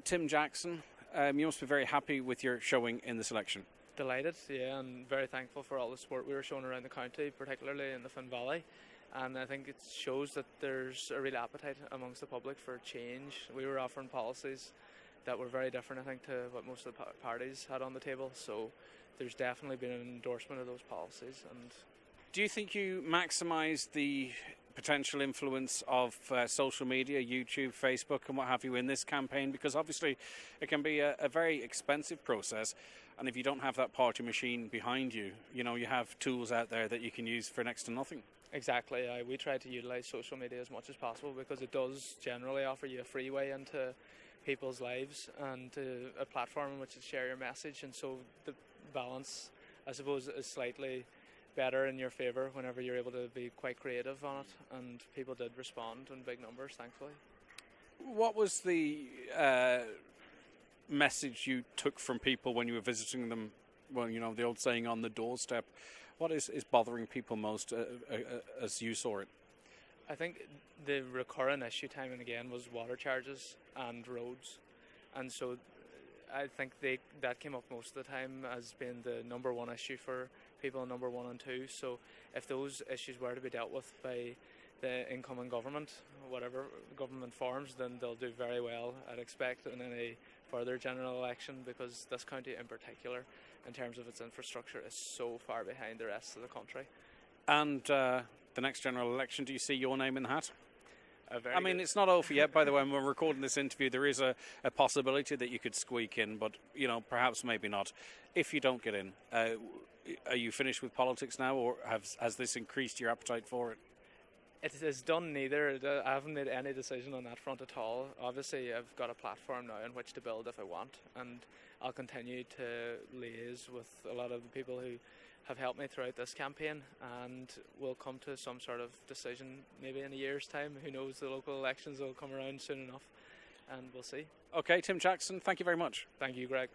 Tim Jackson, you must be very happy with your showing in this election. Delighted, yeah, and very thankful for all the support we were showing around the county, particularly in the Finn Valley. And I think it shows that there's a real appetite amongst the public for change. We were offering policies that were very different, I think, to what most of the parties had on the table. So there's definitely been an endorsement of those policies. And do you think you maximise the potential influence of social media, YouTube, Facebook and what have you in this campaign? Because obviously it can be a very expensive process, and if you don't have that party machine behind you, you have tools out there that you can use for next to nothing. Exactly, we try to utilise social media as much as possible because it does generally offer you a free way into people's lives and a platform in which to share your message, and so the balance, I suppose, is slightly better in your favour whenever you're able to be quite creative on it, and people did respond in big numbers, thankfully. What was the message you took from people when you were visiting them? Well, the old saying, on the doorstep. What is bothering people most as you saw it? I think the recurrent issue time and again was water charges and roads, and so I think that came up most of the time as being the number one issue for people, number 1 and 2. So if those issues were to be dealt with by the incoming government, whatever government forms, then they'll do very well, I'd expect, in any further general election, because this county in particular, in terms of its infrastructure, is so far behind the rest of the country. And the next general election, do you see your name in the hat? It's not over yet, by the way. When we're recording this interview, there is a possibility that you could squeak in, but, perhaps maybe not. If you don't get in, are you finished with politics now, or has this increased your appetite for it? It has done neither. I haven't made any decision on that front at all. Obviously, I've got a platform now on which to build if I want, and I'll continue to liaise with a lot of the people who have helped me throughout this campaign, and we'll come to some sort of decision maybe in a year's time. Who knows, the local elections will come around soon enough, and we'll see. Okay, Tim Jackson, thank you very much. Thank you, Greg.